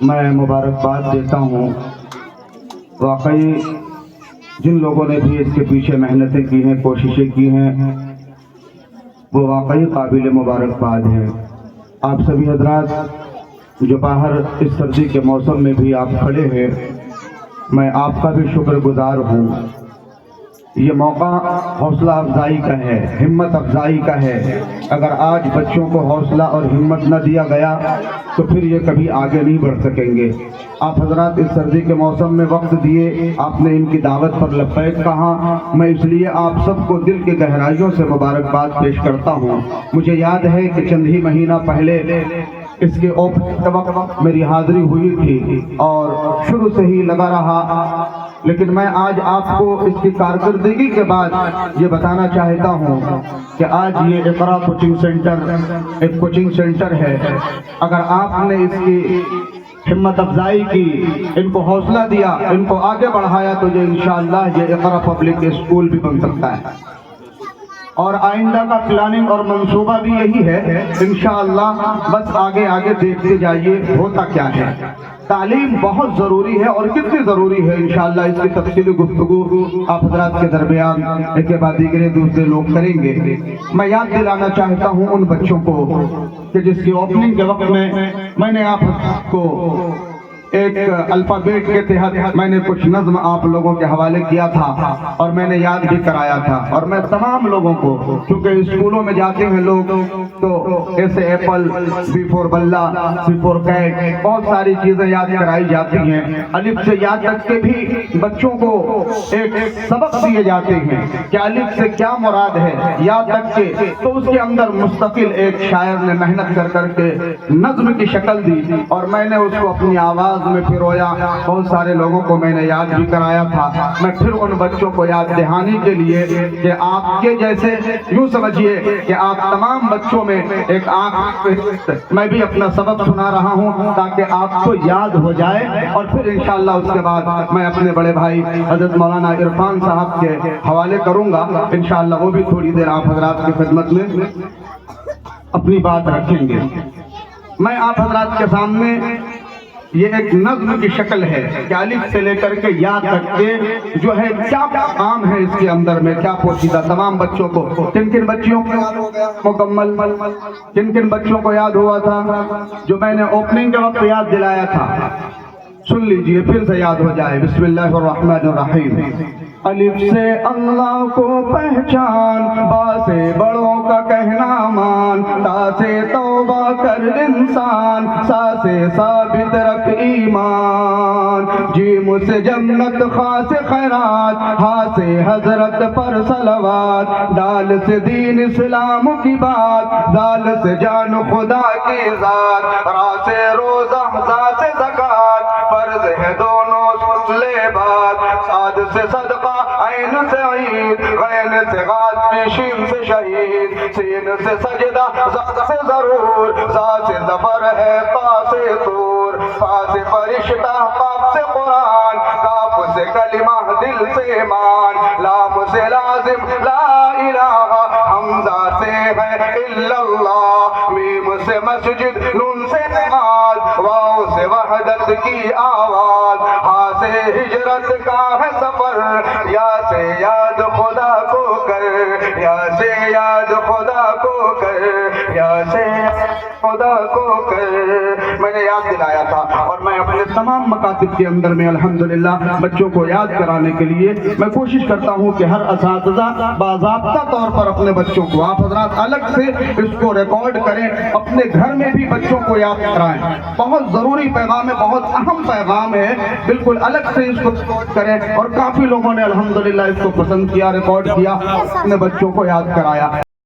میں مبارکباد دیتا ہوں۔ واقعی جن لوگوں نے بھی اس کے پیچھے محنتیں کی ہیں، کوششیں کی ہیں، وہ واقعی قابل مبارکباد ہیں۔ آپ سبھی حضرات جو باہر اس سردی کے موسم میں بھی آپ کھڑے ہیں، میں آپ کا بھی شکر گزار ہوں۔ یہ موقع حوصلہ افزائی کا ہے، ہمت افزائی کا ہے۔ اگر آج بچوں کو حوصلہ اور ہمت نہ دیا گیا تو پھر یہ کبھی آگے نہیں بڑھ سکیں گے۔ آپ حضرات اس سردی کے موسم میں وقت دیے، آپ نے ان کی دعوت پر لبیک کہا، میں اس لیے آپ سب کو دل کی گہرائیوں سے مبارکباد پیش کرتا ہوں۔ مجھے یاد ہے کہ چند ہی مہینہ پہلے اس کے وقت میری حاضری ہوئی تھی اور شروع سے ہی لگا رہا، لیکن میں آج آپ کو اس کی کارکردگی کے بعد یہ بتانا چاہتا ہوں کہ آج یہ اقرا کوچنگ سینٹر ایک کوچنگ سینٹر ہے۔ اگر آپ نے اس کی ہمت افزائی کی، ان کو حوصلہ دیا، ان کو آگے بڑھایا، تو یہ انشاءاللہ یہ اقرا پبلک اسکول بھی بن سکتا ہے۔ اور آئندہ کا پلاننگ اور منصوبہ بھی یہی ہے انشاءاللہ۔ بس آگے آگے دیکھتے جائیے ہوتا کیا ہے۔ تعلیم بہت ضروری ہے، اور کتنی ضروری ہے انشاءاللہ اس کی تفصیلی گفتگو آپ حضرات کے درمیان ایک کے بعد دیگرے دوسرے لوگ کریں گے۔ میں یاد دلانا چاہتا ہوں ان بچوں کو کہ جس کی اوپننگ کے وقت میں نے آپ کو ایک الفابیٹ کے تحت میں نے کچھ نظم آپ لوگوں کے حوالے کیا تھا اور میں نے یاد بھی کرایا تھا، اور میں تمام لوگوں کو، کیونکہ اسکولوں میں جاتے ہیں لوگ تو ایسے ایپل، بی فور بلہ، سی فور کیٹ، بہت ساری چیزیں یاد کرائی جاتی ہیں۔ الف سے یا تک کے بھی بچوں کو ایک سبق دیے جاتے ہیں کہ الف سے کیا مراد ہے، یا تک کے، تو اس کے اندر مستقل ایک شاعر نے محنت کر کے نظم کی شکل دی، اور میں نے اس کو اپنی آواز میں پھرویا۔ بہت سارے لوگوں کو میں نے یاد بھی کرایا تھا۔ میں پھر ان بچوں کو یاد دہانی کے لیے کہ آپ کے جیسے، یوں سمجھیے کہ آپ تمام بچوں میں ایک آنکھ میں بھی اپنا سبق سنا رہا ہوں تاکہ آپ کو یاد ہو جائے، اور پھر انشاءاللہ اس کے بعد میں اپنے بڑے بھائی حضرت مولانا عرفان صاحب کے حوالے کروں گا انشاءاللہ۔ وہ بھی تھوڑی دیر آپ حضرات کی خدمت میں اپنی بات رکھیں گے۔ میں آپ حضرات کے سامنے یہ ایک نظم کی شکل ہے کہ الف سے لے کر کے یا تک کے جو ہے کیا کام ہے اس کے اندر میں، کیا پوشیدہ تمام بچوں کو، کن کن بچوں کو مکمل، کن کن بچوں کو یاد ہوا تھا جو میں نے اوپننگ کے وقت یاد دلایا تھا، سن لیجئے پھر سے یاد ہو جائے۔ بسم اللہ الرحمن الرحیم۔ الف سے اللہ کو پہچان، با سے بڑوں کا کہنا مان، تا سے توبہ کر انسان، سا سے ثابت رکھ ایمان، جیم سے جنت، خا سے خیرات، ہا سے حضرت پر صلوات، دال سے دین اسلام کی بات، دال سے جان خدا کی ذات، را سے روزہ، زا سے زکات، فرض ہے دونوں لے بات، صاد سے صدقہ، عین سے عید، غین سے غازی، شین سے شہید، سین سے سجدہ، زا سے ضرور، زا سے ظفر ہے، تا سے طور، فا سے فرشتہ، قاف سے قرآن، کاف سے کلمہ، دل سے ایمان، لام سے لازم، لا الہ، حمزہ سے ہے الا اللہ، میم سے مسجد، نون سے نماز، واو سے وحدت کی آواز، ہا سے ہجرت کا ہے سفر، یا سے یاد خدا کو کر، یا سے یاد خدا کو کر، یا سے خدا کو کر۔ میں نے یاد دلایا تھا، اور میں اپنے تمام مکاتب کے اندر میں الحمدللہ بچوں کو یاد کرانے کے لیے میں کوشش کرتا ہوں کہ ہر اساتذہ باضابطہ طور پر اپنے بچوں کو، آپ حضرات الگ سے اس کو ریکارڈ کریں، اپنے گھر میں بھی بچوں کو یاد کرائیں۔ بہت ضروری پیغام ہے، بہت اہم پیغام ہے، بالکل الگ سے اس کو ریکارڈ کریں۔ اور کافی لوگوں نے الحمدللہ اس کو پسند کیا، ریکارڈ کیا، اپنے بچوں کو یاد کرایا۔